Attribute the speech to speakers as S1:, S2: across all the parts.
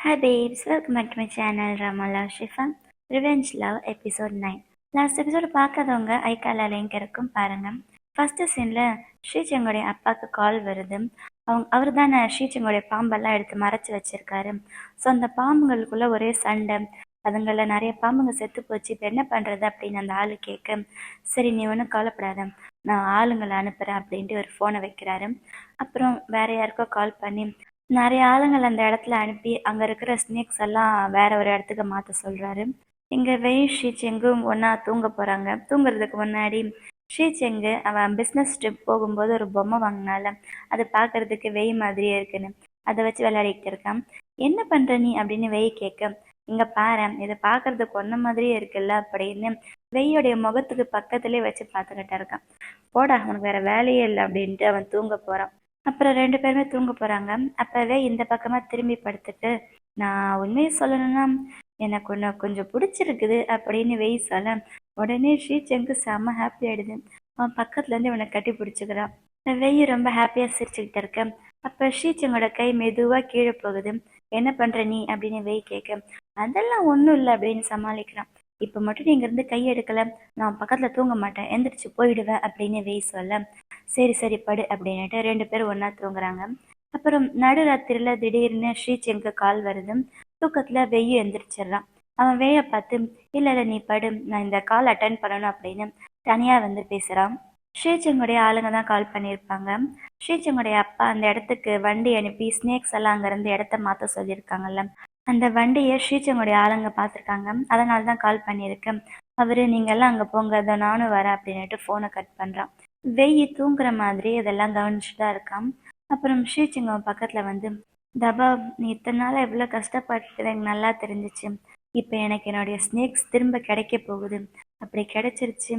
S1: Hi babes, welcome back to my channel Rama Love Shifa Revenge Love episode 9. Last episode பார்க்காதவங்க ஐக்கால link இருக்கும் பாருங்க. First சீன்ல ஸ்ரீசங்கோடைய அப்பாவுக்கு கால் வருது. அவர் தானே ஸ்ரீசங்கோடைய பாம்பெல்லாம் எடுத்து மறைச்சு வச்சிருக்காரு. ஸோ அந்த பாம்புகளுக்குள்ள ஒரே சண்டை, அதுங்கள நிறைய பாம்புங்க செத்து போச்சு, இப்போ என்ன பண்றது அப்படின்னு அந்த ஆளு கேட்க, சரி நீ ஒன்றும் கவலைப்படாத, நான் ஆளுங்களை அனுப்புறேன் அப்படின்ட்டு ஒரு ஃபோனை வைக்கிறாரு. அப்புறம் வேற யாருக்கோ கால் பண்ணி நிறைய ஆளுங்கள் அந்த இடத்துல அனுப்பி அங்க இருக்கிற ஸ்னேக்ஸ் எல்லாம் வேற ஒரு இடத்துக்கு மாத்த சொல்றாரு. இங்க வெய் ஷீச்செங்கும் ஒன்னா தூங்க போறாங்க. தூங்குறதுக்கு முன்னாடி ஷீச்செங்கு அவன் பிஸ்னஸ் ட்ரிப் போகும்போது ஒரு பொம்மை வாங்கினால அது பார்க்கறதுக்கு வெய் மாதிரியே இருக்குன்னு அதை வச்சு விளையாடிக்கிட்டு இருக்கான். என்ன பண்ற நீ அப்படின்னு வெய் கேட்க, இங்க பாரு இதை பார்க்கறதுக்கு ஒன்ன மாதிரியே இருக்குல்ல அப்படின்னு வெய்யோடைய முகத்துக்கு பக்கத்துலேயே வச்சு பார்த்துக்கிட்டு இருக்கான். போடா உனக்கு வேற வேலையே இல்லை அப்படின்ட்டு அவன் தூங்க போறான். அப்புறம் ரெண்டு பேருமே தூங்க போறாங்க. அப்பவே இந்த பக்கமா திரும்பி படுத்துட்டு, நான் உண்மையை சொல்லணும்னா எனக்கு ஒன்று கொஞ்சம் பிடிச்சிருக்குது அப்படின்னு வெய் சொல்ல, உடனே ஸ்ரீசங்கு செம்ம ஹாப்பி ஆயிடுது. அவன் பக்கத்துல இருந்து இவனை கட்டி பிடிச்சிக்கிறான். வெய் ரொம்ப ஹாப்பியா சிரிச்சுக்கிட்டு இருக்க. அப்ப ஸ்ரீசங்கோட கை மெதுவா கீழே போகுது. என்ன பண்ற நீ அப்படின்னு வெய் கேட்க, அதெல்லாம் ஒண்ணும் இல்லை அப்படின்னு சமாளிக்கிறான். இப்ப மட்டும் நீங்க இருந்து கை எடுக்கல, நான் பக்கத்துல தூங்க மாட்டேன், எந்திரிச்சு போயிடுவேன் அப்படின்னு வெய் சொல்ல, சரி சரி படு அப்படின்னுட்டு ரெண்டு பேரும் ஒன்னா தூங்குறாங்க. அப்புறம் நடுராத்திரில திடீர்னு ஸ்ரீசெங்கு கால் வருது. தூக்கத்துல வெய்யும் எந்திரிச்சிடுறான். அவன் வேய பார்த்து, இல்ல இல்ல நீ படு, நான் இந்த கால் அட்டன் பண்ணணும் அப்படின்னு தனியா வந்து பேசுறான். ஸ்ரீசெங்குடைய ஆளுங்க தான் கால் பண்ணியிருப்பாங்க. ஸ்ரீசெங்குடைய அப்பா அந்த இடத்துக்கு வண்டி அனுப்பி ஸ்னேக்ஸ் எல்லாம் அங்கிருந்து இடத்த மாத்த சொல்லியிருக்காங்கல்ல, அந்த வண்டியை ஸ்ரீசெங்குடைய ஆளுங்க பார்த்துருக்காங்க. அதனால தான் கால் பண்ணியிருக்கேன். அவரு நீங்க எல்லாம் அங்க போங்க, அதோ நானும் வரேன் அப்படின்னுட்டு போனை கட் பண்றான். வெயி தூங்குற மாதிரி இதெல்லாம் கவனிச்சுட்டு தான் இருக்கான். அப்புறம் ஸ்ரீசிங்கம் பக்கத்துல வந்து, தபா நீ இத்தனை நாள் எவ்வளோ கஷ்டப்பட்டு எனக்கு நல்லா தெரிஞ்சிச்சு, இப்போ எனக்கு என்னுடைய ஸ்னேக்ஸ் திரும்ப கிடைக்க போகுது, அப்படி கிடைச்சிருச்சு,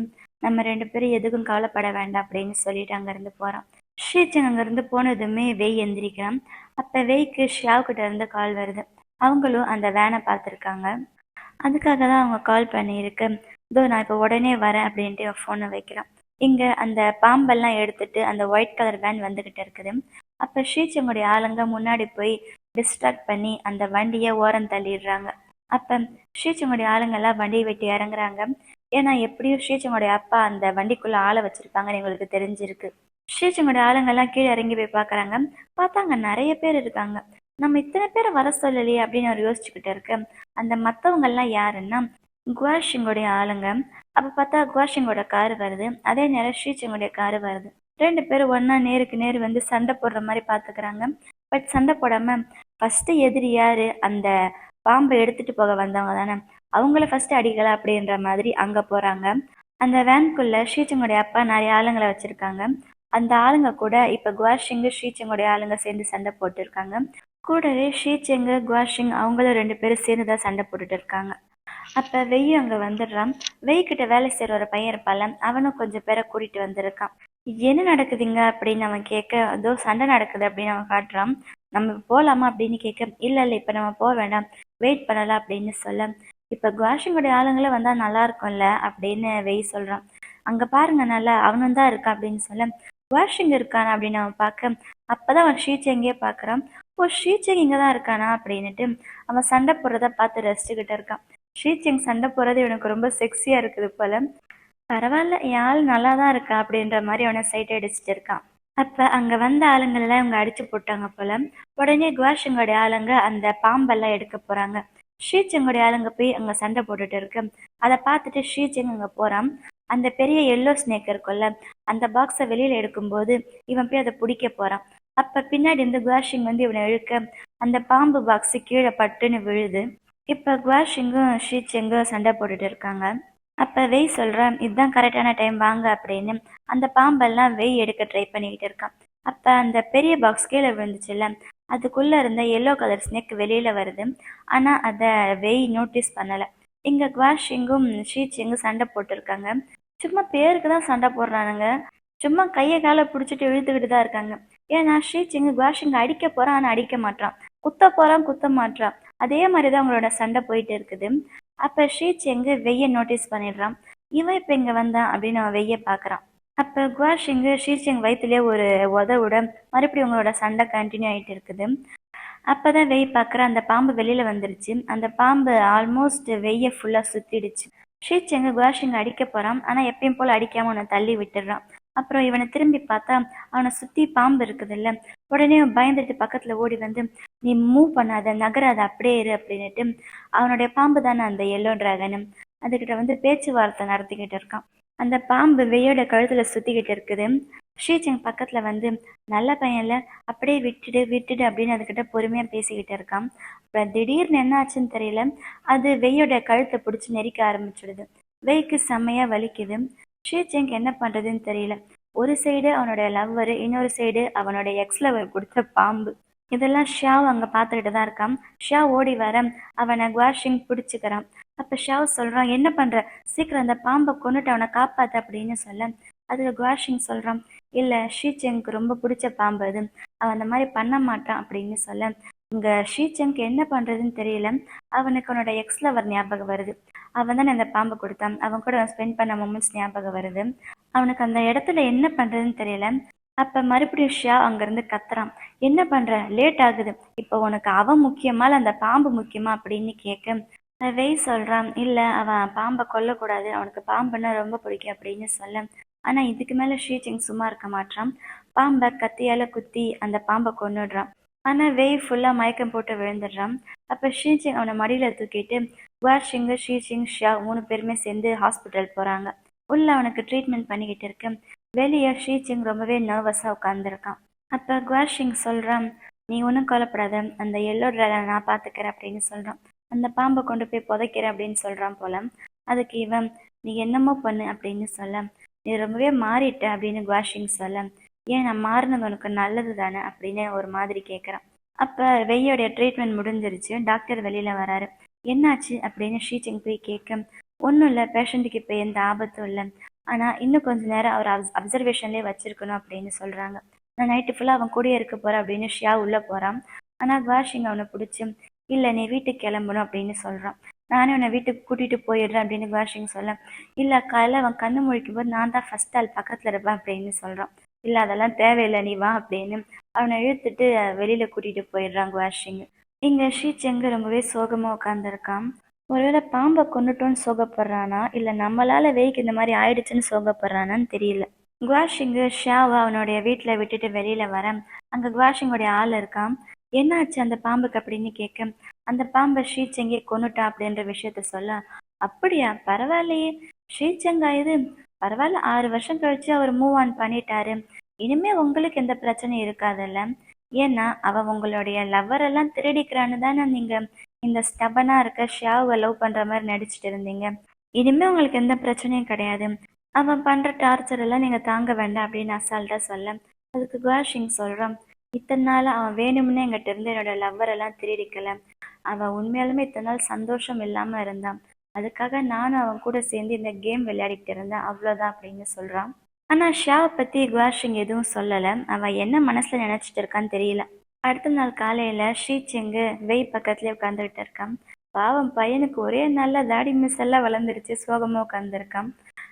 S1: நம்ம ரெண்டு பேரும் எதுக்கும் கவலைப்பட வேண்டாம் அப்படின்னு சொல்லிட்டு அங்கேருந்து போகிறான். ஸ்ரீசிங் அங்கேருந்து போனதுமே வெய் எந்திரிக்கிறான். அப்போ வெய்க்கு ஷியாவுக்கிட்ட இருந்து கால் வருது. அவங்களும் அந்த வேனை பார்த்துருக்காங்க. அதுக்காக தான் அவங்க கால் பண்ணியிருக்கு. இதோ நான் இப்போ உடனே வரேன் அப்படின்ட்டு ஃபோனை வைக்கிறான். இங்க அந்த பாம்பெல்லாம் எடுத்துட்டு அந்த ஒயிட் கலர் வேன் வந்துகிட்டு இருக்குது. அப்ப ஸ்ரீசங்குடைய ஆளுங்க முன்னாடி போய் டிஸ்ட்ராக்ட் பண்ணி அந்த வண்டியை ஓரம் தள்ளிடுறாங்க. அப்ப ஸ்ரீசங்குடைய ஆளுங்க எல்லாம் வண்டியை விட்டு இறங்குறாங்க. ஏன்னா எப்படியும் ஸ்ரீசங்குடைய அப்பா அந்த வண்டிக்குள்ள ஆளை வச்சிருப்பாங்கன்னு எங்களுக்கு தெரிஞ்சிருக்கு. ஸ்ரீசங்குடைய ஆளுங்க எல்லாம் கீழே இறங்கி போய் பாக்குறாங்க. பார்த்தாங்க நிறைய பேர் இருக்காங்க. நம்ம இத்தனை பேரை வர சொல்லலையே அப்படின்னு அவர் யோசிச்சுக்கிட்டு இருக்கு. அந்த மத்தவங்க எல்லாம் யாருன்னா குவாஷிங்கோடைய ஆளுங்க. அப்ப பார்த்தா குவாஷிங்கோட காரு வருது. அதே நேரம் ஸ்ரீசங்குடைய காரு வருது. ரெண்டு பேரும் ஒன்னா நேருக்கு நேர் வந்து சண்டை போடுற மாதிரி பாத்துக்கிறாங்க. பட் சண்டை போடாம ஃபர்ஸ்ட் எதிரி யாரு, அந்த பாம்பை எடுத்துட்டு போக வந்தவங்க தானே, அவங்கள ஃபர்ஸ்ட் அடிக்கல அப்படின்ற மாதிரி அங்க போறாங்க. அந்த வேன்குள்ள ஸ்ரீசங்குடைய அப்பா நிறைய ஆளுங்களை வச்சிருக்காங்க. அந்த ஆளுங்க கூட இப்ப குவாஷிங்கு ஸ்ரீசங்குடைய ஆளுங்க சேர்ந்து சண்டை போட்டு இருக்காங்க. கூடவே ஷீச்செங்கு குவாஷிங் அவங்களும் ரெண்டு பேரும் சேர்ந்துதான் சண்டை போட்டுட்டு இருக்காங்க. அப்ப வெய்யும் அங்க வந்துடுறான். வெய்கிட்ட வேலை செய்யற ஒரு பையன் இருப்பால, அவனும் கொஞ்சம் பேரை கூட்டிட்டு வந்திருக்கான். என்ன நடக்குதுங்க அப்படின்னு அவன் கேட்க, அதோ சண்டை நடக்குது அப்படின்னு அவன் காட்டுறான். நம்ம போலாமா அப்படின்னு கேட்க, இல்ல இல்ல இப்ப நம்ம போக வேண்டாம், வெயிட் பண்ணலாம் அப்படின்னு சொல்ல, இப்ப குவாஷிங்குடைய ஆளுங்களே வந்தா நல்லா இருக்கும்ல அப்படின்னு வெய் சொல்றான். அங்க பாருங்க நல்லா அவனும் தான் இருக்கான் அப்படின்னு சொல்ல, குவாஷிங் இருக்கானா அப்படின்னு அவன் பார்க்க, அப்பதான் அவன் ஷீச்செங்கே பாக்குறான். ஓ ஷீச்செங் இங்கதான் இருக்கானா அப்படின்னுட்டு அவன் சண்டை போடுறத பார்த்து ரசிச்சுக்கிட்டு இருக்கான். ஷீச்செங் சண்டை போறது இவனுக்கு ரொம்ப செக்ஸியா இருக்குது போல. பரவாயில்ல என் ஆள் நல்லா தான் இருக்கா அப்படின்ற மாதிரி அவனை சைட் அடிச்சுட்டு இருக்கான். அப்ப அங்க வந்த ஆளுங்கள்லாம் அவங்க அடிச்சு போட்டாங்க போல. உடனே குவாஷிங்கோடைய ஆளுங்க அந்த பாம்பெல்லாம் எடுக்க போறாங்க. ஸ்ரீசங்குடைய ஆளுங்க போய் அங்க சண்டை போட்டுட்டு இருக்கு. அதை பார்த்துட்டு ஸ்ரீசங் அங்க போறான். அந்த பெரிய எல்லோ ஸ்னேக் இருக்கும்ல, அந்த பாக்ஸை வெளியில எடுக்கும்போது இவன் போய் அதை பிடிக்க போறான். அப்ப பின்னாடி இருந்து குவாஷிங் வந்து இவனை இழுக்க அந்த பாம்பு பாக்ஸ் கீழே பட்டுன்னு விழுது. இப்ப குவாஷிங்கும் ஷீச்செங்கும் சண்டை போட்டுட்டு இருக்காங்க. அப்ப வெய் சொல்றான், இதுதான் கரெக்டான டைம் வாங்க அப்படின்னு அந்த பாம்பெல்லாம் வெய் எடுக்க ட்ரை பண்ணிக்கிட்டு இருக்கான். அப்ப அந்த பெரிய பாக்ஸ் கீழே விழுந்துச்சுல்ல, அதுக்குள்ள இருந்த எல்லோ கலர் ஸ்னேக் வெளியில வருது. ஆனா அத வெய் நோட்டீஸ் பண்ணல. இங்க குவாஷிங்கும் ஷீச்செங்கும் சண்டை போட்டு இருக்காங்க. சும்மா பேருக்கு தான் சண்டை போடுறானுங்க. சும்மா கையை காலை பிடிச்சிட்டு இழுத்துக்கிட்டு தான் இருக்காங்க. ஏன்னா ஷீச்சிங் குவாஷிங் அடிக்க போறான், ஆனா அடிக்க மாட்டான், குத்த போறான், குத்த மாட்டான். அதே மாதிரிதான் அவங்களோட சண்டை போயிட்டு இருக்குது. அப்ப ஷீச்செங் வெய்ய நோட்டீஸ் பண்ணிடுறான். இவன் இப்ப இங்க வந்தான் அப்படின்னு அவன் வெய்ய பாக்குறான். அப்ப குவாஷிங் ஷீச்செங் வயிற்றுலயே ஒரு உதவுட மறுபடியும் உங்களோட சண்டை கண்டினியூ ஆயிட்டு இருக்குது. அப்பதான் வெய் பார்க்குற அந்த பாம்பு வெளியில வந்துருச்சு. அந்த பாம்பு ஆல்மோஸ்ட் வெய்ய ஃபுல்லா சுத்திடுச்சு. ஷீச்செங்க குவாஷிங்க அடிக்க போறான். ஆனா எப்பயும் போல அடிக்காம அவனை தள்ளி விட்டுறான். அப்புறம் இவனை திரும்பி பார்த்தா அவனை சுத்தி பாம்பு இருக்குதுல்ல. உடனே அவன் பயந்துட்டு பக்கத்துல ஓடி வந்து, நீ மூவ் பண்ணாத, நகராத, அப்படியே இரு அப்படின்னுட்டு அவனுடைய பாம்பு தானே அந்த எல்லோ டிராகன், அதுகிட்ட வந்து பேச்சுவார்த்தை நடத்திக்கிட்டு இருக்கான். அந்த பாம்பு வெய்யோட கழுத்துல சுத்திக்கிட்டு இருக்குது. ஷீச்செங் பக்கத்துல வந்து, நல்ல பையன்ல, அப்படியே விட்டுடு விட்டுடு அப்படின்னு அதுகிட்ட பொறுமையா பேசிக்கிட்டு இருக்கான். அப்புறம் திடீர்னு என்ன ஆச்சுன்னு தெரியல, அது வெய்யோட கழுத்தை பிடிச்சி நெரிக்க ஆரம்பிச்சிடுது. வெய்க்கு செம்மையா வலிக்குது. ஷீச்செங் என்ன பண்றதுன்னு தெரியல. ஒரு சைடு அவனோட லவ்வரு, இன்னொரு சைடு அவனோட எக்ஸ் லவர் கொடுத்த பாம்பு. இதெல்லாம் ஷியாவ் அங்க பார்த்துக்கிட்டு தான் இருக்கான். ஷியாவ் ஓடி வர அவனை குவாஷிங் பிடிச்சுக்கிறான். அப்ப ஷியாவ் சொல்றான், என்ன பண்ற, சீக்கிரம் அந்த பாம்பை கொண்டுட்டு அவனை காப்பாத்து அப்படின்னு சொல்ல, அதுல குவாஷிங் சொல்றான், இல்ல ஷீச்செங்க்கு ரொம்ப பிடிச்ச பாம்பு அது, அவன் அந்த மாதிரி பண்ண மாட்டான் அப்படின்னு சொல்ல, இங்க ஷீச்செங்க்கு என்ன பண்றதுன்னு தெரியல. அவனுக்கு அவனோட எக்ஸ் லவர் ஞாபகம் வருது. அவன் தானே அந்த பாம்பை கொடுத்தான். அவன் கூட ஸ்பெண்ட் பண்ண மூமெண்ட்ஸ் ஞாபகம் வருது. அவனுக்கு அந்த இடத்துல என்ன பண்றதுன்னு தெரியல. அப்ப மறுபடியும் ஷியா அங்கிருந்து கத்துறான், என்ன பண்ற, லேட் ஆகுது, இப்போ உனக்கு அவன் முக்கியமா இல்ல அந்த பாம்பு முக்கியமா அப்படின்னு கேட்க, வெய் சொல்றான், இல்ல அவன் பாம்பை கொல்லக்கூடாது, அவனுக்கு பாம்புன்னா ரொம்ப பிடிக்கும் அப்படின்னு சொல்ல, ஆனா இதுக்கு மேல ஷீச்சிங் சும்மா இருக்க மாட்டான். பாம்பை கத்தியால குத்தி அந்த பாம்பை கொன்னுடுறான். ஆனா வெய் ஃபுல்லா மயக்கம் போட்டு விழுந்துடுறான். அப்ப ஷீச்சிங் அவனை மடியில தூக்கிட்டு குவாஷிங், ஷீச்சிங், ஷியா 3 பேருமே சேர்ந்து ஹாஸ்பிட்டல் போறாங்க. உள்ள அவனுக்கு ட்ரீட்மெண்ட் பண்ணிக்கிட்டு இருக்கு. வெளியே ஷீச்சிங் ரொம்பவே நர்வஸா உட்காந்துருக்கான். அப்ப குவாஷிங் சொல்றான், நீ ஒன்றும் கவலைப்படாத, அந்த எல்லோ டிராகனை நான் பாத்துக்கிறேன் அப்படின்னு சொல்றான். அந்த பாம்பை கொண்டு போய் புதைக்கிறேன் அப்படின்னு சொல்றான் போல. அதுக்கு இவன், நீ என்னமோ பண்ணு அப்படின்னு சொல்ல, நீ ரொம்பவே மாறிட்ட அப்படின்னு குவாஷிங் சொல்ல, ஏன் நான் மாறினது உனக்கு நல்லது தானே அப்படின்னு ஒரு மாதிரி கேட்குறான். அப்ப வெய்யோடைய ட்ரீட்மெண்ட் முடிஞ்சிருச்சு. டாக்டர் வெளியில வராரு. என்னாச்சு அப்படின்னு ஷீச்சிங் போய் கேட்க, ஒன்றும் இல்லை, பேஷண்ட்டுக்கு இப்போ எந்த ஆபத்தும் இல்லை, ஆனா இன்னும் கொஞ்ச நேரம் அவர் அப்சர்வேஷன்லேயே வச்சிருக்கணும் அப்படின்னு சொல்றாங்க. நான் நைட்டு ஃபுல்லா அவன் கூடயே இருக்க போறேன் அப்படின்னு ஷியா உள்ள போறான். ஆனா குவாஷிங் அவனை பிடிச்சி, இல்ல நீ வீட்டுக்கு கிளம்பணும் அப்படின்னு சொல்றான். நானே உன்னை வீட்டுக்கு கூட்டிட்டு போயிடுறேன் அப்படின்னு குவாஷிங் சொல்ல, இல்ல காலையில அவன் கண்ணு முழிக்கும் போது நான் தான் ஃபர்ஸ்ட் ஆள் பக்கத்துல இருப்பேன் அப்படின்னு சொல்றான். இல்ல அதெல்லாம் தேவையில்லை, நீ வா அப்படின்னு அவனை இழுத்துட்டு வெளியில கூட்டிட்டு போயிடுறான் குவாஷிங். இங்க ஷீச்செங்க ரொம்பவே சோகமா உட்காந்துருக்கான். ஒருவேளை பாம்பை கொண்டுட்டோன்னு சோகப்படுறானா இல்ல நம்மளால வெய்க்கு இந்த மாதிரி ஆயிடுச்சுன்னு சோகப்படுறானான்னு தெரியல. குவாஷிங்கு ஷியாவை அவனுடைய வீட்டுல விட்டுட்டு வெளியில வர, அங்க குவாஷிங்கோடைய ஆள் இருக்கான். என்னாச்சு அந்த பாம்புக்கு அப்படின்னு கேட்க, அந்த பாம்பை ஷீச்செங்கே கொன்னுட்டா அப்படின்ற விஷயத்த சொல்ல, அப்படியா, பரவாயில்லையே, ஷீச்செங்கா இது, பரவாயில்ல, 6 வருஷம் கழிச்சு அவர் மூவ் ஆன் பண்ணிட்டாரு, இனிமே உங்களுக்கு எந்த பிரச்சனையும் இருக்காதுல்ல, ஏன்னா அவ உங்களுடைய லவ்வர் எல்லாம் திருடிக்கிறான்னு தானே நீங்க இந்த ஸ்டபனா இருக்க ஷியாவை லவ் பண்ற மாதிரி நடிச்சிட்டு இருந்தீங்க, இனிமே உங்களுக்கு எந்த பிரச்சனையும் கிடையாது, அவன் பண்ற டார்ச்சர் எல்லாம் நீங்க தாங்க வேண்டாம் அப்படின்னு அசால்ட்டா சொல்ல, அதுக்கு குவாஷிங் சொல்றான், இத்தனை நாள் அவன் வேணும்னே எங்கிட்ட இருந்து என்னோட லவ்வர் எல்லாம் திருடிக்கல, அவன் உண்மையாலுமே இத்தனை நாள் சந்தோஷம் இல்லாம இருந்தான், அதுக்காக நானும் அவன் கூட சேர்ந்து இந்த கேம் விளையாடிட்டு இருந்தேன், அவ்வளவுதான் அப்படின்னு சொல்றான். ஆனா ஷியாவை பத்தி குவாஷிங் எதுவும் சொல்லல. அவன் என்ன மனசுல நினைச்சிட்டு இருக்கான்னு தெரியல. அடுத்த நாள் காலையில ஷீச்செங்கு வெய் பக்கத்துலயே உட்காந்துக்கிட்டு இருக்கான். பாவம் பையனுக்கு ஒரே நல்ல தாடி மிஸ் எல்லாம் வளர்ந்துருச்சு, சோகமா உட்காந்துருக்கான்.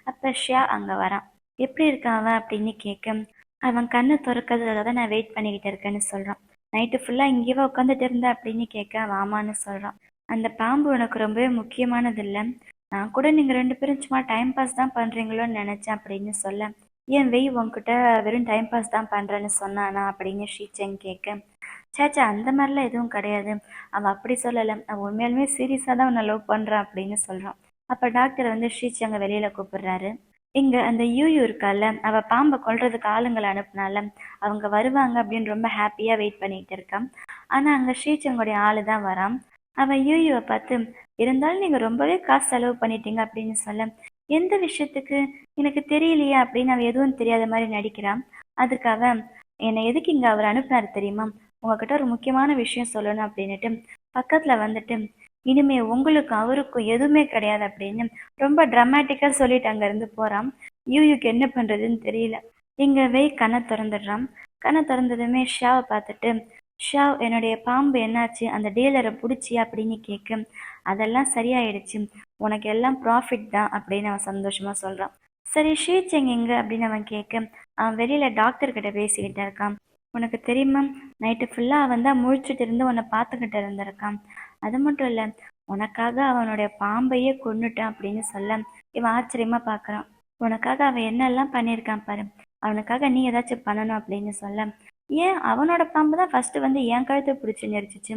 S1: அப்ப ஷியா அங்க வரான். எப்படி இருக்கான் அவன் அப்படின்னு கேட்க, அவன் கண்ணை திறக்கிறதுக்காக தான் நான் வெயிட் பண்ணிக்கிட்டு இருக்கேன்னு சொல்றான். நைட்டு ஃபுல்லா இங்கேயே உட்காந்துட்டு இருந்த அப்படின்னு கேட்க, வாமான்னு சொல்றான். அந்த பாம்பு உனக்கு ரொம்பவே முக்கியமானது இல்லை, நான் கூட நீங்க 2 பேரும் சும்மா டைம் பாஸ் தான் பண்றீங்களோன்னு நினைச்சேன் அப்படின்னு சொல்ல, ஏன் வெய் உன்கிட்ட வெறும் டைம் பாஸ் தான் பண்றேன்னு சொன்னானா அப்படின்னு ஷீச்செங் கேட்க, சேச்சா அந்த மாதிரிலாம் எதுவும் கிடையாது, அவன் அப்படி சொல்லலை, அவன் உண்மையாலுமே சீரியஸாக தான் அவனை லவ் பண்றான் அப்படின்னு சொல்றான். அப்ப டாக்டர் வந்து ஷீச்செங்க வெளியில கூப்பிடுறாரு. இங்க அந்த யூயூ இருக்கால, அவ பாம்பை கொல்றதுக்கு ஆளுங்களை அனுப்புனால, அவங்க வருவாங்க அப்படின்னு ரொம்ப ஹாப்பியா வெயிட் பண்ணிட்டு இருக்கான். ஆனா அங்க ஷீச்செங்கோடைய ஆளு தான் வரான். அவன் யூயூவை பார்த்து, இருந்தாலும் நீங்க ரொம்பவே காசு செலவு பண்ணிட்டீங்க அப்படின்னு சொல்ல, எந்த விஷயத்துக்கு, எனக்கு தெரியலையா அப்படின்னு அவன் எதுவும் தெரியாத மாதிரி நடிக்கிறான். அதுக்கு அவன், என்னை எதுக்கு இங்க அவர் அனுப்புனாரு தெரியுமா, உங்ககிட்ட ஒரு முக்கியமான விஷயம் சொல்லணும் அப்படின்னுட்டு பக்கத்துல வந்துட்டு, இனிமே உங்களுக்கும் அவருக்கும் எதுவுமே கிடையாது அப்படின்னு ரொம்ப ட்ராமாட்டிக்கா சொல்லிட்டு அங்க இருந்து போறான். யூயூக்கு என்ன பண்றதுன்னு தெரியல. இங்க வெய் கண்ணை திறந்துடுறான். கண்ணை திறந்ததுமே ஷாவை பார்த்துட்டு, ஷாவ் என்னுடைய பாம்பு என்னாச்சு, அந்த டீலரை பிடிச்சி அப்படின்னு கேட்க, அதெல்லாம் சரியாயிடுச்சு, உனக்கு எல்லாம் ப்ராஃபிட் தான் அப்படின்னு அவன் சந்தோஷமா சொல்றான். சரி ஷீச்செங் எங்க அப்படின்னு அவன் கேட்க, அவன் வெளியில டாக்டர் கிட்ட பேசிக்கிட்டு இருக்கான். உனக்கு தெரியுமா, நைட்டு ஃபுல்லாக அவன் தான் முழிச்சிட்டு இருந்து உன்னை பார்த்துக்கிட்டு இருந்திருக்கான். அது மட்டும் இல்லை, உனக்காக அவனுடைய பாம்பையே கொன்னுட்டான் அப்படின்னு சொல்ல இவன் ஆச்சரியமா பார்க்குறான். உனக்காக அவன் என்னெல்லாம் பண்ணியிருக்கான் பாரு, அவனுக்காக நீ ஏதாச்சும் பண்ணணும் அப்படின்னு சொல்ல, ஏன் அவனோட பாம்பு தான் ஃபர்ஸ்ட் வந்து என் கழுத்தை பிடிச்சி நெரிச்சிச்சு,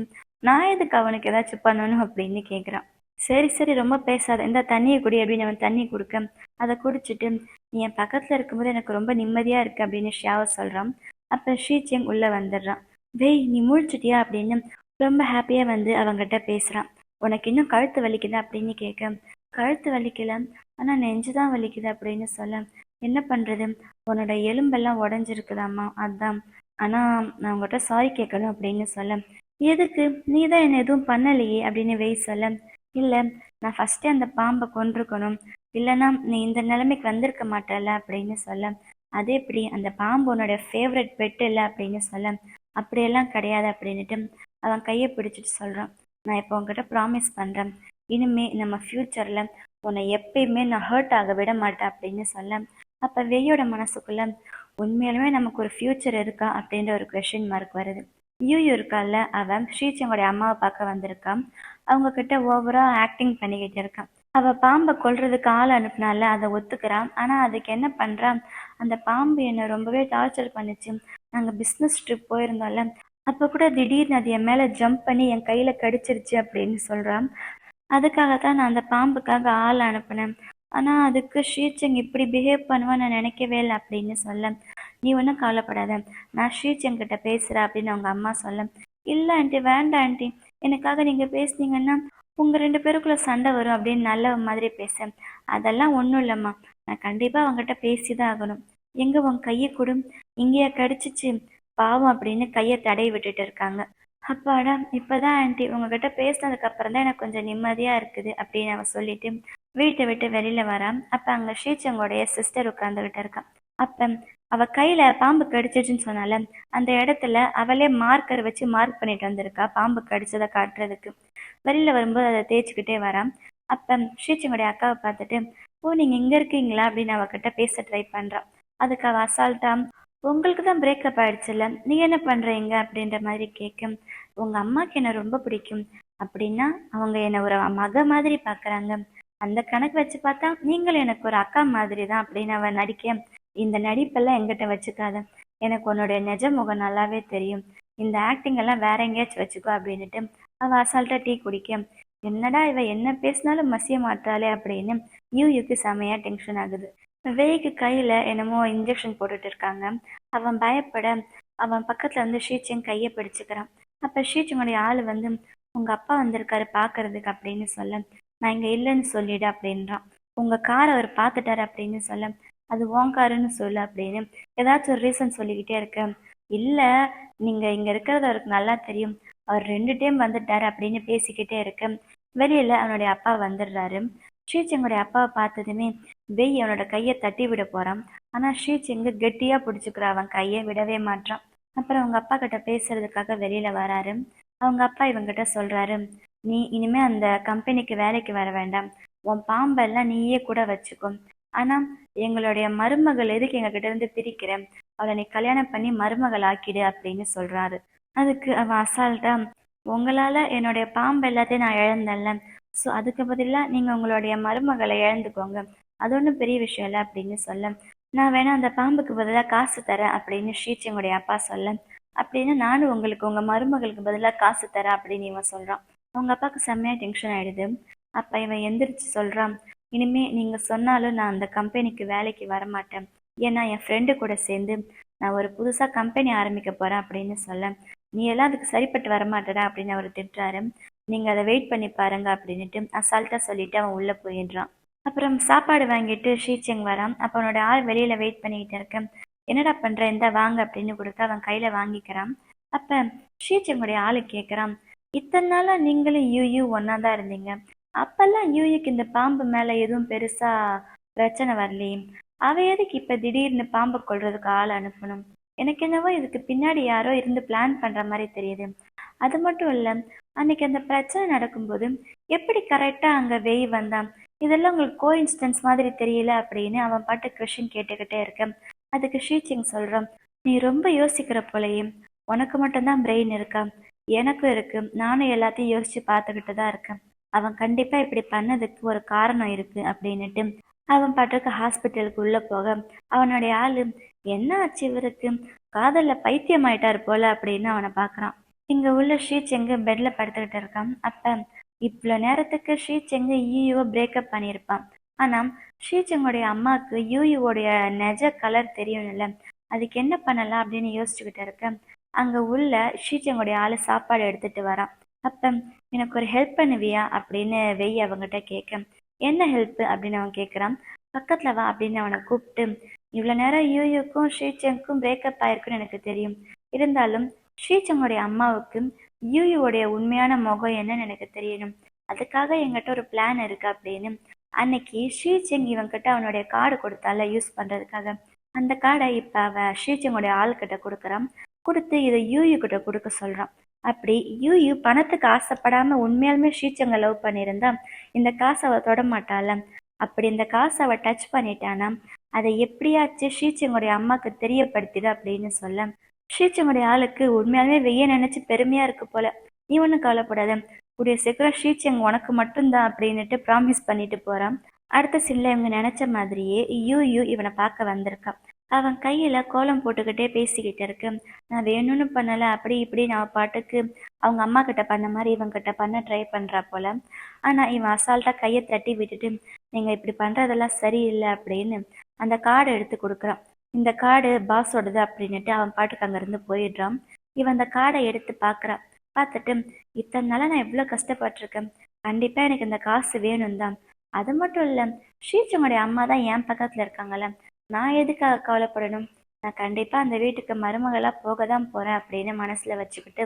S1: நான் எதுக்கு அவனுக்கு ஏதாச்சும் பண்ணணும் அப்படின்னு கேட்குறான். சரி சரி ரொம்ப பேசாத, இந்த தண்ணியை குடி அப்படின்னு அவன் தண்ணி கொடுக்க அதை குடிச்சிட்டு, நீ என் பக்கத்தில் இருக்கும்போது எனக்கு ரொம்ப நிம்மதியாக இருக்கு அப்படின்னு ஷியாவை சொல்கிறான். அப்போ ஷீச்சிங் உள்ளே வந்துடுறான். வெய் நீ முழிச்சிட்டியா அப்படின்னு ரொம்ப ஹாப்பியாக வந்து அவங்ககிட்ட பேசுகிறான். உனக்கு இன்னும் கழுத்து வலிக்குதா அப்படின்னு கேட்க, கழுத்து வலிக்கல, ஆனால் நெஞ்சு தான் வலிக்குது அப்படின்னு சொல்ல, என்ன பண்ணுறது, உன்னோட எலும்பெல்லாம் உடஞ்சிருக்குதாம்மா அதான், ஆனால் நான் உங்கள்கிட்ட சாரி கேட்கணும் அப்படின்னு சொல்ல, எதுக்கு, நீ தான் என்ன எதுவும் பண்ணலையே அப்படின்னு வெய் சொல்ல, இல்லை நான் ஃபஸ்ட்டே அந்த பாம்பை கொண்டிருக்கணும், இல்லைன்னா நீ இந்த நிலைமைக்கு வந்திருக்க மாட்டல அப்படின்னு சொல்ல, அது எப்படி, அந்த பாம்பு உன்னோட ஃபேவரட் பெட் இல்லை அப்படின்னு சொல்ல, அப்படியெல்லாம் கிடையாது அப்படின்ட்டு அவன் கையை பிடிச்சிட்டு சொல்கிறான். நான் இப்போ உங்ககிட்ட ப்ராமிஸ் பண்ணுறேன், இனிமே நம்ம ஃப்யூச்சரில் உன்னை எப்பயுமே நான் ஹர்ட் ஆக விட மாட்டேன் அப்படின்னு சொல்ல, அப்போ வெய்யோட மனசுக்குள்ள உண்மையாலுமே நமக்கு ஒரு ஃப்யூச்சர் இருக்கா அப்படின்ற ஒரு கொஷின் மார்க் வருது. யூ இருக்கால, அவன் ஸ்ரீச்சங்கோடைய அம்மாவை பார்க்க வந்திருக்கான். அவங்க கிட்ட ஓவரா ஆக்டிங் பண்ணிக்கிட்டு இருக்கான். அவ பாம்பை கொல்றதுக்கு ஆள் அனுப்புனால அதை ஒத்துக்கிறான். ஆனா அதுக்கு என்ன பண்றான், அந்த பாம்பு என்னை ரொம்பவே டார்ச்சர் பண்ணுச்சு, நாங்க பிஸ்னஸ் ட்ரிப் போயிருந்தோம்ல, அப்ப கூட திடீர்னு அது என் மேல ஜம்ப் பண்ணி என் கையில கடிச்சிருச்சு அப்படின்னு சொல்றான். அதுக்காகத்தான் நான் அந்த பாம்புக்காக ஆள் அனுப்புனேன். ஆனா அதுக்கு ஷீச்சங் இப்படி பிஹேவ் பண்ணுவான்னு நான் நினைக்கவே இல்லை அப்படின்னு சொல்ல, நீ ஒன்றும் கவலைப்படாத, நான் ஷீச்சங் கிட்ட பேசுறேன் அப்படின்னு அவங்க அம்மா சொல்ல, இல்லை ஆண்டி வேண்டாம் ஆண்டி, எனக்காக நீங்க பேசுனீங்கன்னா உங்க 2 பேருக்குள்ள சண்டை வரும் அப்படின்னு நல்ல மாதிரி பேச, அதெல்லாம் ஒன்றும் இல்லைம்மா, நான் கண்டிப்பா அவங்ககிட்ட பேசிதான் ஆகணும். எங்க உன் கையை கொடு, இங்கேயா கடிச்சிச்சு, பாவம் அப்படின்னு கையை தடவி விட்டுட்டு இருக்காங்க. அப்பாடா இப்பதான் ஆண்டி உங்ககிட்ட பேசினதுக்கு அப்புறம் தான் எனக்கு கொஞ்சம் நிம்மதியா இருக்குது அப்படின்னு அவ சொல்லிட்டு வீட்டை விட்டு வெளியில வரான். அப்ப அங்க ஸ்ரீச்சங்கோடைய சிஸ்டர் உட்கார்ந்துகிட்டு இருக்கான். அப்ப அவ கையில பாம்பு கடிச்சிச்சுன்னு சொன்னால, அந்த இடத்துல அவளே மார்க்கர் வச்சு மார்க் பண்ணிட்டு வந்திருக்கா பாம்பு கடிச்சதை காட்டுறதுக்கு. வெளியில வரும்போது அதை தேய்ச்சிக்கிட்டே வரான். அப்ப ஸ்ரீச்சங்கோடைய அக்காவை பார்த்துட்டு, ஓ நீங்க இங்க இருக்கீங்களா அப்படின்னு அவகிட்ட பேச ட்ரை பண்றான். அதுக்கு அவ அசால்ட்டா, உங்களுக்கு தான் பிரேக்கப் ஆயிடுச்சுல்ல, நீ என்ன பண்றீங்க அப்படின்ற மாதிரி கேட்கும். உங்க அம்மாக்கு என்ன ரொம்ப பிடிக்கும் அப்படின்னா அவங்க என்ன ஒரு மக மாதிரி பாக்குறாங்க, அந்த கணக்கு வச்சு பார்த்தா நீங்களும் எனக்கு ஒரு அக்கா மாதிரி தான் அப்படின்னு அவன் நடிக்க, இந்த நடிப்பெல்லாம் எங்கிட்ட வச்சுக்காத, எனக்கு உன்னுடைய நிஜ முகம் நல்லாவே தெரியும், இந்த ஆக்டிங் எல்லாம் வேற எங்கேயாச்சும் வச்சுக்கோ அப்படின்னுட்டு அவ அசால்ட்டா டீ குடிக்க, என்னடா இவ என்ன பேசினாலும் மசிய மாட்டாளே அப்படின்னு யூக்கு செமையா டென்ஷன் ஆகுது. வேய்க்கு கையில என்னமோ இன்ஜெக்ஷன் போட்டுட்டு இருக்காங்க. அவன் பயப்பட அவன் பக்கத்துல வந்து ஷீச்சிங் கையை பிடிச்சுக்கிறான். அப்ப ஷீச்சிங்கோடைய ஆளு வந்து, உங்க அப்பா வந்திருக்காரு பாக்குறதுக்கு அப்படின்னு சொல்ல, நான் இங்க இல்லைன்னு சொல்லிடு அப்படின்றான். உங்க காரை அவர் பார்த்துட்டாரு அப்படின்னு சொல்ல, அது உன் காருன்னு சொல்லு அப்படின்னு ஏதாச்சும் ஒரு ரீசன் சொல்லிக்கிட்டே இருக்க, இல்ல நீங்க இங்க இருக்கிறது அவருக்கு நல்லா தெரியும், அவர் 2 டைம் வந்துட்டாரு அப்படின்னு பேசிக்கிட்டே இருக்க, வெளியில அவனுடைய அப்பா வந்துடுறாரு. ஸ்ரீச்சங்கோடைய அப்பாவை பார்த்ததுமே வெய் அவனோட கையை தட்டி விட போறான். ஆனா ஸ்ரீச்செங்கு கெட்டியா பிடிச்சுக்கிற அவன் கையை விடவே மாட்டான். அப்புறம் அவங்க அப்பா கிட்ட பேசுறதுக்காக வெளியில வராரு. அவங்க அப்பா இவங்கிட்ட சொல்றாரு, நீ இனிமே அந்த கம்பெனிக்கு வேலைக்கு வர வேண்டாம், உன் பாம்பெல்லாம் நீயே கூட வச்சுக்கோ, ஆனா எங்களுடைய மருமகள் எதுக்கு எங்க கிட்ட இருந்து பிரிக்கிற, அவளை நீ கல்யாணம் பண்ணி மருமகள் ஆக்கிடு அப்படின்னு சொல்றாரு. அதுக்கு அவன் அசால்ட்டா, உங்களால என்னுடைய பாம்பு எல்லாத்தையும் நான் இழந்தேன்ல, ஸோ அதுக்கு பதிலாக நீங்க உங்களுடைய மருமகளை இழந்துக்கோங்க, அது ஒன்றும் பெரிய விஷயம் இல்லை அப்படின்னு சொல்ல, நான் வேணா அந்த பாம்புக்கு பதிலாக காசு தரேன் அப்படின்னு ஸ்ரீச்சிங்குடைய அப்பா சொல்ல, அப்படின்னு நானும் உங்களுக்கு உங்க மருமகளுக்கு பதிலாக காசு தரேன் அப்படின்னு இவன் சொல்றான். அவங்க அப்பாவுக்கு செம்மையா டென்ஷன் ஆயிடுது. அப்ப இவன் எந்திரிச்சு சொல்றான், இனிமே நீங்க சொன்னாலும் நான் அந்த கம்பெனிக்கு வேலைக்கு வரமாட்டேன், ஏன்னா என் ஃப்ரெண்டு கூட சேர்ந்து நான் ஒரு புதுசா கம்பெனி ஆரம்பிக்க போறேன் அப்படின்னு சொல்ல, நீ எல்லாம் அதுக்கு சரிப்பட்டு வரமாட்டடா அப்படின்னு அவர் திட்டுறாரு. நீங்க அதை வெயிட் பண்ணி பாருங்க அப்படின்னுட்டு அசால்ட்டா சொல்லிட்டு அவன் உள்ள போயிடுறான். அப்புறம் சாப்பாடு வாங்கிட்டு ஷீச்செங் வரான். அப்ப அவனோட ஆள் வெளியில வெயிட் பண்ணிக்கிட்டு இருக்கேன். என்னடா பண்ற, இந்த வாங்க அப்படின்னு கொடுத்து அவன் கையில வாங்கிக்கிறான். அப்ப ஷீச்செங்குடைய ஆளு கேட்கறான், இத்தனை நாளா நீங்களும் யூ ஒன்னாதான் இருந்தீங்க, அப்பெல்லாம் யூக்கு இந்த பாம்பு மேல எதுவும் பெருசா பிரச்சனை வரலையே, அவ எதுக்கு இப்ப திடீர்னு பாம்பை கொள்றதுக்கு ஆள் அனுப்பணும், எனக்கு என்னவோ இதுக்கு பின்னாடி யாரோ இருந்து பிளான் பண்ற மாதிரி தெரியுது, அது மட்டும் இல்ல அன்னைக்கு அந்த பிரச்சனை நடக்கும்போது எப்படி கரெக்டா அங்க வெய் வந்தான், இதெல்லாம் உங்களுக்கு கோ இன்சிடென்ஸ் மாதிரி தெரியல அப்படின்னு அவன் பாட்டு கொஷின் கேட்டுக்கிட்டே இருக்க. அதுக்கு ஷீச்சிங் சொல்றான், நீ ரொம்ப யோசிக்கிற போலயே. உனக்கு மட்டும்தான் பிரெயின் இருக்கா? எனக்கும் இருக்கு. நானும் எல்லாத்தையும் யோசிச்சு பார்த்துக்கிட்டு தான் இருக்கேன். அவன் கண்டிப்பா இப்படி பண்ணதுக்கு ஒரு காரணம் இருக்கு அப்படின்னுட்டு அவன் பாட்டுக்கு ஹாஸ்பிட்டலுக்கு உள்ள போக அவனுடைய ஆளு, என்ன ஆச்சு இவருக்கு, காதல்ல பைத்தியம் ஆயிட்டாரு போல அப்படின்னு அவனை பாக்குறான். இங்க உள்ள ஸ்ரீசெங்கு பெட்ல படுத்துக்கிட்டு இருக்கான். அப்ப இவ்வளவு நேரத்துக்கு ஸ்ரீசெங்கு யூயூவை பிரேக்கப் பண்ணியிருப்பான். ஆனா ஸ்ரீசெங்குடைய அம்மாவுக்கு யூயூவோடைய நெஜ கலர் தெரியும்ல, அதுக்கு என்ன பண்ணலாம் அப்படின்னு யோசிச்சுக்கிட்டு இருக்கேன். அங்க உள்ள ஸ்ரீசெங்குடைய ஆளு சாப்பாடு எடுத்துட்டு வரான். அப்ப எனக்கு ஒரு ஹெல்ப் பண்ணுவியா அப்படின்னு வெய் அவங்கிட்ட கேட்க, என்ன ஹெல்ப் அப்படின்னு அவன் கேட்குறான். பக்கத்துல வா அப்படின்னு அவனை கூப்பிட்டு, இவ்வளவு நேரம் யூயூக்கும் ஸ்ரீசங்க்கும் பிரேக்கப் ஆயிருக்குன்னு எனக்கு தெரியும். இருந்தாலும் ஸ்ரீசங்குடைய அம்மாவுக்கு யூயூடைய உண்மையான முகம் என்னன்னு எனக்கு தெரியணும். அதுக்காக என்கிட்ட ஒரு பிளான் இருக்கு அப்படின்னு அன்னைக்கு ஸ்ரீசங் இவன்கிட்ட அவனுடைய கார்டு கொடுத்தால யூஸ் பண்றதுக்காக, அந்த கார்டை இப்ப அவன் ஸ்ரீசங்குடைய ஆள்கிட்ட கொடுக்குறான். கொடுத்து இதை யூயூ கிட்ட கொடுக்க சொல்றான். அப்படி யூயூ பணத்துக்கு ஆசைப்படாம உண்மையாலுமே ஸ்ரீசங்க லவ் பண்ணியிருந்தா இந்த காசை அவ தொட மாட்டாள. அப்படி இந்த காசை அவ டச் பண்ணிட்டானா அதை எப்படியாச்சு ஸ்ரீசங்குடைய அம்மாக்கு தெரியப்படுத்திடு அப்படின்னு சொல்ல, ஸ்ரீசங்குடைய ஆளுக்கு உண்மையாலுமே வெய்ய நினைச்சு பெருமையா இருக்கு போல. நீ ஒன்றும் கவலைப்படாத, கூடிய சீக்கிரம் ஸ்ரீசங் உனக்கு மட்டும்தான் அப்படின்னுட்டு ப்ராமிஸ் பண்ணிட்டு போறான். அடுத்த சீன்ல இவங்க நினைச்ச மாதிரியே யூ இவனை பார்க்க வந்திருக்கான். அவன் கையில கோலம் போட்டுக்கிட்டே பேசிக்கிட்டு இருக்கு. நான் வேணும்னு பண்ணல, அப்படி இப்படி நான் பாட்டுக்கு அவங்க அம்மா கிட்ட பண்ண மாதிரி இவன் கிட்ட பண்ண ட்ரை பண்றா போல. ஆனா இவன் அசால்ட்டா கையை தட்டி விட்டுட்டு, நீங்க இப்படி பண்றதெல்லாம் சரியில்லை அப்படின்னு அந்த கார்டை எடுத்து கொடுக்குறான். இந்த கார்டு பாஸோடது அப்படின்னுட்டு அவன் பாட்டுக்கு அங்கிருந்து போயிடுறான். இவன் அந்த கார்டை எடுத்து பாக்குறான். பார்த்துட்டு, இத்தனை நாளா நான் எவ்வளவு கஷ்டப்பட்டிருக்கேன், கண்டிப்பா எனக்கு இந்த காசு வேணும் தான். அது மட்டும் இல்ல, ஸ்ரீசங்களுடைய அம்மா தான் என் பக்கத்துல இருக்காங்கல்ல, நான் எதுக்காக கவலைப்படணும், நான் கண்டிப்பா அந்த வீட்டுக்கு மருமகளா போக தான் போறேன் அப்படின்னு மனசுல வச்சுக்கிட்டு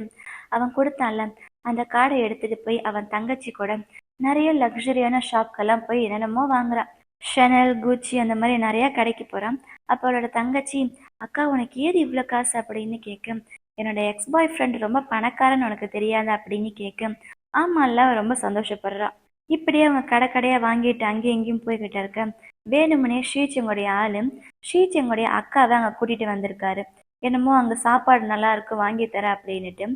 S1: அவன் கொடுத்தான்ல அந்த கார்டை எடுத்துட்டு போய் அவன் தங்கச்சி கூட நிறைய லக்ஸரியான ஷாப்க்கெல்லாம் போய் என்னென்னமோ வாங்குறான். ஷெனல், குச்சி அந்த மாதிரி நிறைய கடைக்கு போறான். அப்ப அவளோட தங்கச்சி, அக்கா உனக்கு ஏது இவ்வளோ காசு அப்படின்னு கேட்க, என்னோட எக்ஸ் பாய் ஃப்ரெண்ட் ரொம்ப பணக்காரன்னு உனக்கு தெரியாது அப்படின்னு கேட்க, ஆமால்ல ரொம்ப சந்தோஷப்படுறான். இப்படியே அவங்க கடை கடையா வாங்கிட்டு அங்கேயும் இங்கேயும் போய்கிட்ட இருக்க, வேணுமனே ஸ்ரீசங்குடைய ஆளு ஸ்ரீசங்குடைய அக்காவை அங்க கூட்டிட்டு வந்திருக்காரு. என்னமோ அங்க சாப்பாடு நல்லா இருக்கு வாங்கி தர அப்படின்னுட்டு.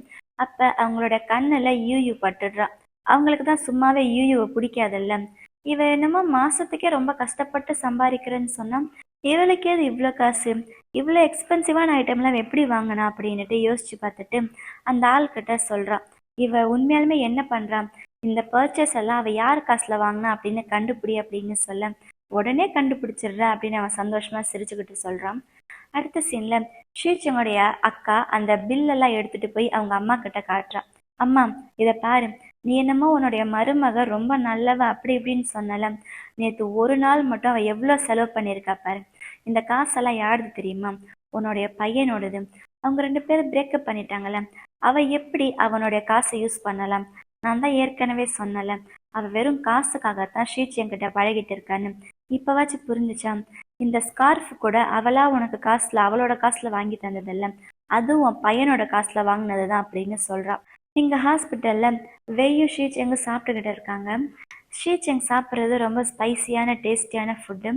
S1: அப்ப அவங்களோட கண்ணுல யூயூ பட்டுடுறான். அவங்களுக்கு தான் சும்மாவே யூயூவை பிடிக்காதுல்ல. இவ என்னமோ மாசத்துக்கே ரொம்ப கஷ்டப்பட்டு சம்பாதிக்கிறேன்னு சொன்னா, இவளுக்கே அது இவ்வளோ காசு, இவ்வளோ எக்ஸ்பென்சிவான ஐட்டம்லாம் எப்படி வாங்கினா அப்படின்னுட்டு யோசிச்சு பார்த்துட்டு அந்த ஆள் கிட்ட சொல்றான். இவ உண்மையாலுமே என்ன பண்றான், இந்த பர்ச்சேஸ் எல்லாம் அவ யார் காசுல வாங்கினா அப்படின்னு கண்டுபிடி அப்படின்னு சொல்ல, உடனே கண்டுபிடிச்சிடுற அப்படின்னு அவன் சந்தோஷமா சிரிச்சுக்கிட்டு சொல்றான். அடுத்த சீன்ல ஸ்ரீசங்களுடைய அக்கா அந்த பில்லெல்லாம் எடுத்துட்டு போய் அவங்க அம்மா கிட்ட காட்டுறான். அம்மா இதை பாரு, நீ என்னமோ உன்னுடைய மருமக ரொம்ப நல்லவ அப்படி இப்படின்னு சொன்னல, நேற்று ஒரு நாள் மட்டும் அவ எவ்வளவு செலவு பண்ணியிருக்கா பாரு. இந்த காசெல்லாம் யாருது தெரியுமா, உன்னுடைய பையனோடது. அவங்க 2 பேரும் பிரேக்கப் பண்ணிட்டாங்கல்ல, அவ எப்படி அவனுடைய காசை யூஸ் பண்ணலாம். நான் தான் ஏற்கனவே சொன்னல, அவ வெறும் காசுக்காகத்தான் ஸ்ரீச்சி என்கிட்ட பழகிட்டு இருக்கான்னு. இப்பவாச்சும் புரிஞ்சுச்சா, இந்த ஸ்கார்ஃப் கூட அவளா உனக்கு காசுல அவளோட காசுல வாங்கி தந்ததில்ல, அதுவும் உன் பையனோட காசுல வாங்கினதுதான் அப்படின்னு சொல்றான். இங்க ஹாஸ்பிட்டல்ல வெய்யும் ஷீச்செங்கும் சாப்பிட்டுக்கிட்டு இருக்காங்க. ஷீச்செங் சாப்பிட்றது ரொம்ப ஸ்பைசியான டேஸ்டியான ஃபுட்டு.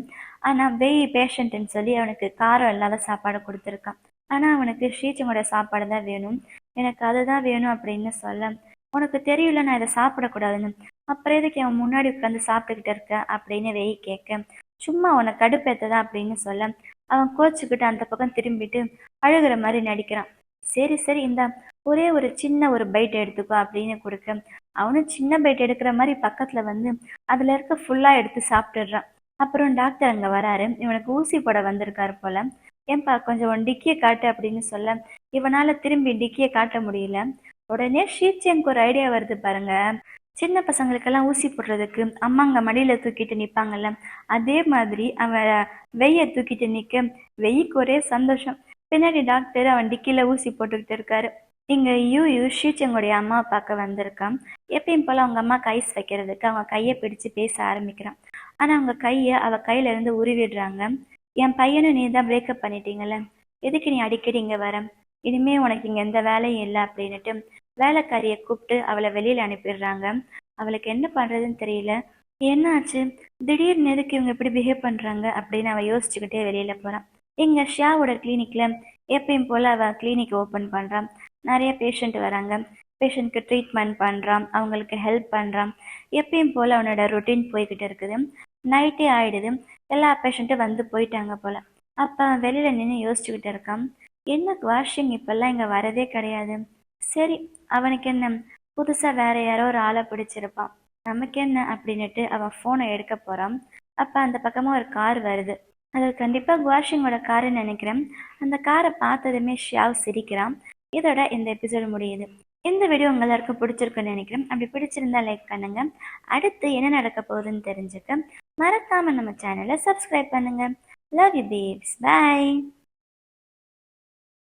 S1: ஆனா வெய் பேஷண்ட்டுன்னு சொல்லி அவனுக்கு காரம் இல்லாத சாப்பாடு கொடுத்துருக்கான். ஆனா அவனுக்கு ஷீச்செங்கோட சாப்பாடு தான் வேணும், எனக்கு அதுதான் வேணும் அப்படின்னு சொல்ல, உனக்கு தெரியல நான் இதை சாப்பிடக்கூடாதுன்னு, அப்புறம் எதுக்கு அவன் முன்னாடி உட்காந்து சாப்பிட்டுக்கிட்டு இருக்க அப்படின்னு வெய் கேட்க, சும்மா அவனை கடுப்பேத்ததான் அப்படின்னு சொல்ல, அவன் கோச்சுக்கிட்டு அந்த பக்கம் திரும்பிட்டு அழுகிற மாதிரி நடிக்கிறான். சரி சரி இந்த ஒரே ஒரு சின்ன ஒரு பைட் எடுத்துக்கோ அப்படின்னு கொடுக்க, அவனும் சின்ன பைட் எடுக்கிற மாதிரி பக்கத்துல வந்து அதுல இருக்க ஃபுல்லா எடுத்து சாப்பிட்டுடுறான். அப்புறம் டாக்டர் அங்க வராரு. இவனுக்கு ஊசி போட வந்திருக்காரு போல. ஏன்பா கொஞ்சம் உன் டிக்கியை காட்டு அப்படின்னு சொல்ல, இவனால திரும்பி டிக்கியை காட்ட முடியல. உடனே ஷீச்சேங்க்கு ஒரு ஐடியா வருது பாருங்க. சின்ன பசங்களுக்கெல்லாம் ஊசி போடுறதுக்கு அம்மாங்க மடியில தூக்கிட்டு நிப்பாங்கல்ல, அதே மாதிரி அவன் வெய்ய தூக்கிட்டு நிக்க வெய்க்கு ஒரே சந்தோஷம். பின்னாடி டாக்டர் அவன் டிக்கில ஊசி போட்டுக்கிட்டு இருக்காரு. இங்க யூ ஷீச்சங்குடைய அம்மா பார்க்க வந்திருக்கான். எப்பயும் போல அவங்க அம்மாக்கு ஐஸ் வைக்கிறதுக்கு அவங்க கையை பிடிச்சு பேச ஆரம்பிக்கிறான். ஆனா அவங்க கையை அவ கையில இருந்து உருவிடுறாங்க. என் பையனும் நீ தான் பிரேக்கப் பண்ணிட்டீங்கல்ல, எதுக்கு நீ அடிக்கடி இங்க வர, இனிமே உனக்கு இங்க எந்த வேலையும் இல்லை அப்படின்னுட்டு வேலைக்காரியை கூப்பிட்டு அவளை வெளியில அனுப்பிடுறாங்க. அவளுக்கு என்ன பண்றதுன்னு தெரியல. என்ன ஆச்சு, திடீர்னு எதுக்கு இவங்க இப்படி பிஹேவ் பண்றாங்க அப்படின்னு அவ யோசிச்சுக்கிட்டே வெளியில போறான். இங்கே ஷியாவோட கிளினிக்கில் எப்பயும் போல் அவள் கிளினிக் ஓப்பன் பண்ணுறான். நிறைய பேஷண்ட் வராங்க, பேஷண்ட்க்கு ட்ரீட்மெண்ட் பண்ணுறான், அவங்களுக்கு ஹெல்ப் பண்ணுறான். எப்பயும் போல் அவனோட ரொட்டீன் போய்கிட்டு இருக்குது. நைட்டே ஆயிடுது, எல்லா பேஷண்ட்டும் வந்து போயிட்டாங்க போல். அப்போ வெளியில் நின்று யோசிச்சுக்கிட்டு இருக்கான், என்ன வாஷிங் இப்போல்லாம் இங்கே வரதே கிடையாது. சரி, அவனுக்கு என்ன, புதுசாக வேற யாரோ ஒரு ஆளை பிடிச்சிருப்பான், நமக்கு என்ன அப்படின்னுட்டு அவன் ஃபோனை எடுக்க போகிறான். அப்போ அந்த பக்கமாக ஒரு கார் வருது. அது கண்டிப்பாக குவாஷிங்கோட காருன்னு நினைக்கிறேன். அந்த காரை பார்த்ததுமே ஷியாவ் சிரிக்கிறான். இதோட இந்த எபிசோடு முடியுது. இந்த வீடியோ உங்க எல்லாருக்கும் பிடிச்சிருக்குன்னு நினைக்கிறேன். அப்படி பிடிச்சிருந்தா லைக் பண்ணுங்க. அடுத்து என்ன நடக்க போகுதுன்னு தெரிஞ்சுக்க மறக்காம நம்ம சேனலை சப்ஸ்கிரைப் பண்ணுங்க. Love you babes, by.